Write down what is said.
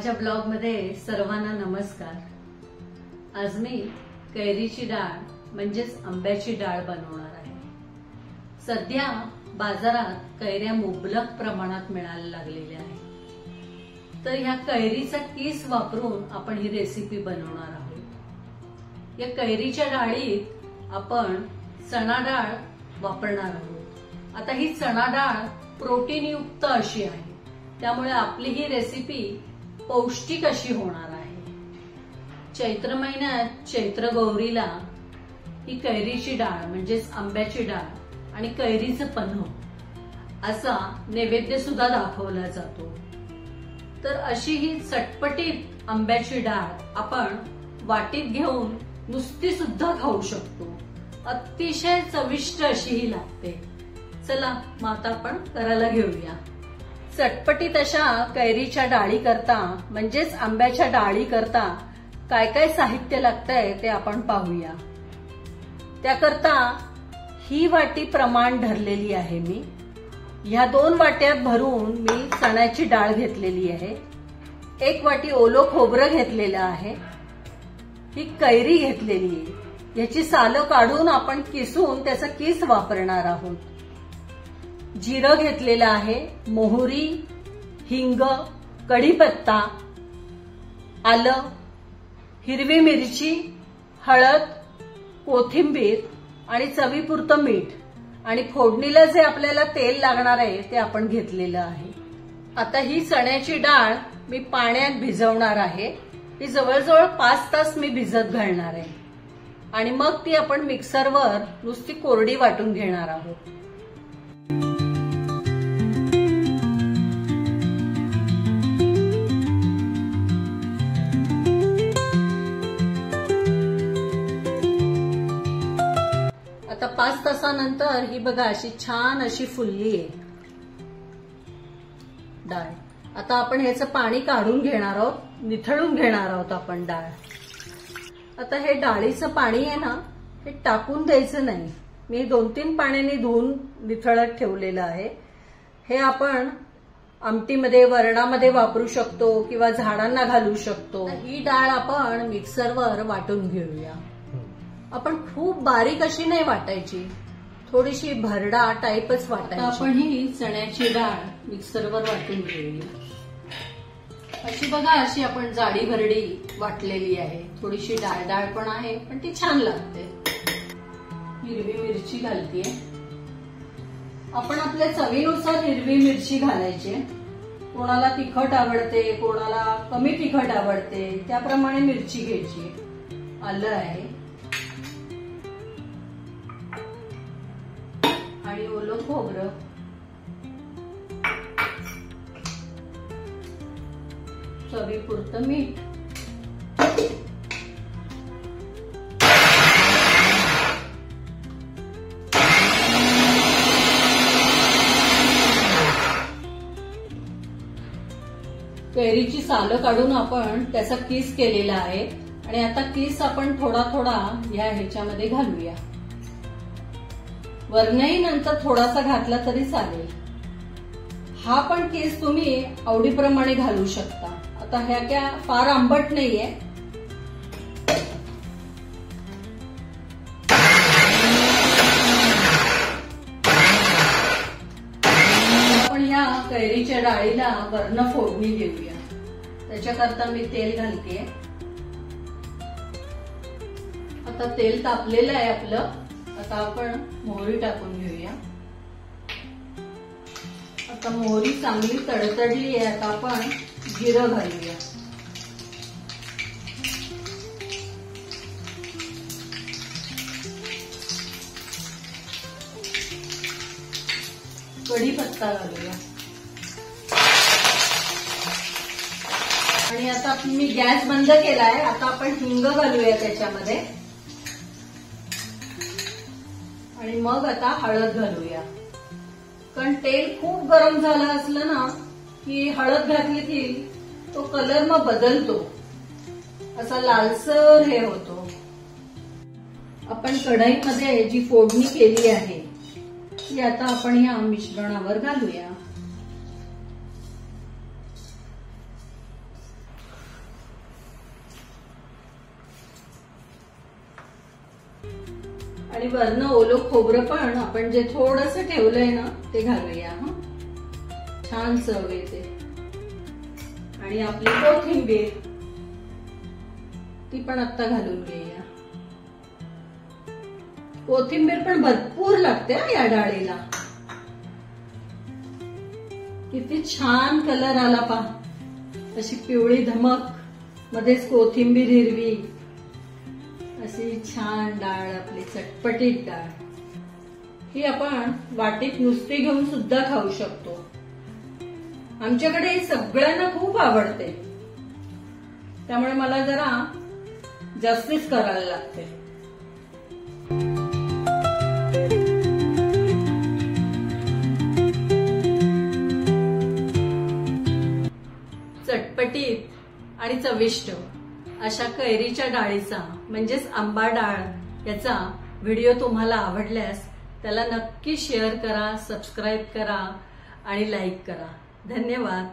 माझ्या ब्लॉग मध्ये सर्वांना नमस्कार। आज मी कैरीची डाळ म्हणजेच आंब्याची डाळ बनवणार आहे। सध्या बाजारात कैऱ्या मुबलक प्रमाणात मिळायला लागलेल्या आहेत, तर ह्या कैरीचा कीस वापरून आपण ही रेसिपी बनवणार आहोत। या कैरीच्या डाळीत आपण चणा डाळ वापरणार आहोत। आता ही चणा डाळ प्रोटीन युक्त अशी आहे, त्यामुळे आपली ही रेसिपी पौष्टिक अशी होणार आहे। चैत्र महिन्यात चैत्र गौरीला ही कैरीची डाळ म्हणजेच आंब्याची डाळ आणि कैरीचं पन्ह असा नैवेद्य सुद्धा दाखवला जातो। तर अशी ही चटपटीत आंब्याची डाळ आपण वाटीत घेऊन नुसती सुद्धा खाऊ शकतो। अतिशय चविष्ट अशी ही लागते। चला मग आता आपण करायला घेऊया। चटपटीत अशा कैरीच्या डाळी करता म्हणजेच आंब्याच्या डाळी करता काय काय साहित्य लागतंय ते आपण पाहूया। त्याकरता ही वाटी प्रमाण धरलेली आहे मी। ह्या 2 वाट्यात भरून मी चण्याची डाळ घेतलेली आहे। 1 वाटी ओलं खोबरं घेतलेलं आहे। ही कैरी घेतलेली आहे। याची सालं काढून आपण किसून त्याचा कीस वापरणार आहोत। जिरं घेतलेलं आहे, मोहरी, हिंग, कढीपत्ता, आलं, हिरवी मिरची, हळद, कोथिंबीर आणि चवीपुरतं मीठ आणि फोडणीला जे आपल्याला तेल लागणार आहे ते आपण घेतलेलं आहे। आता ही चण्याची डाळ मी पाण्यात भिजवणार आहे। ही जवळजवळ 5 तास मी भिजत घालणार आहे आणि मग ती आपण मिक्सरवर नुसती कोरडी वाटून घेणार आहोत। आता 5 तासानंतर ही बघा अशी छान अशी फुलली आहे डाळ। आता आपण ह्याचं पाणी काढून घेणार आहोत, निथळून घेणार आहोत आपण डाळ। आता हे डाळीचं पाणी आहे ना, हे टाकून द्यायचं नाही। मी 2-3 पाण्याने धुवून निथळत ठेवलेलं आहे। हे आपण आमटीमध्ये वरणामध्ये वापरू शकतो किंवा झाडांना घालू शकतो। ही डाळ आपण मिक्सरवर वाटून घेऊया। आपण खूप बारीक अशी नाही वाटायची, थोडीशी भरडा टाईपच वाटायची। आपण ही चण्याची डाळ मिक्सरवर वाटून घेऊया। अशी बघा अशी आपण जाडी भरडी वाटलेली आहे। थोडीशी डाळ डाळ पण आहे, पण ती छान लागते। हिरवी मिरची घालतेय। आपण आपल्या चवीनुसार हिरवी मिरची घालायची। कोणाला तिखट आवडते, कोणाला कमी तिखट आवडते, त्याप्रमाणे मिरची घ्यायची। आलं आहे आणि ओलं खोबरं, चवीपुरतं मीठ, कैरीची सालं काढून आपण त्याचा कीस केलेला आहे आणि आता कीस आपण थोडा थोडा या ह्याच्यामध्ये घालूया। वरनही नंतर थोडासा घातला तरी चालेल। हा पण कीस तुम्ही आवडीप्रमाणे घालू शकता। आता ह्या क्या फार आंबट नाहीये। आपण ह्या कैरीच्या डाळीला वर्ण फोडणी देऊया। त्याच्याकरता मी तेल घालतेय। आता तेल तापलेलं आहे आपलं। आता आपण मोहरी टाकून घेऊया। आता मोहरी चांगली तडतडली आहे। आता आपण जिरं घालूया। कढीपत्ता घालूया आणि आता मी गॅस बंद केलाय। आता आपण हिंग घालूया त्याच्यामध्ये आणि मग आता हळद घालूया। कारण तेल खूप गरम झालं असलं ना की हळद घातली की तो कलर मग बदलतो, असा लालसर हे होतो। आपण कढईमध्ये जी फोडणी केली आहे ती आता आपण या मिश्रणावर घालूया। आणि वरनं ओलं खोबरं पण आपण जे थोडंसं ठेवलंय ना ते घालूया. छान चव येते. आणि आपली कोथिंबीर ती पण आता घालून घेऊया. कोथिंबीर पण भरपूर लागते या डाळीला. किती छान कलर आला पहा. अशी पिवळी धमक, मध्येच कोथिंबीर हिरवी, अशी छान डाळ आपली चटपटीत डाळ. ही आपण वाटीत नुसती घेऊन सुद्धा खाऊ शकतो. आमच्याकडे सगळ्यांना खूप आवडते, त्यामुळे मला जरा जास्तीच करायला लागते. चटपटीत आणि चविष्ट अशा कैरीच्या डाळीचा म्हणजेच आंबा डाळ याचा व्हिडिओ तुम्हाला आवडल्यास त्याला नक्की शेअर करा, सबस्क्राईब करा आणि लाईक करा. धन्यवाद.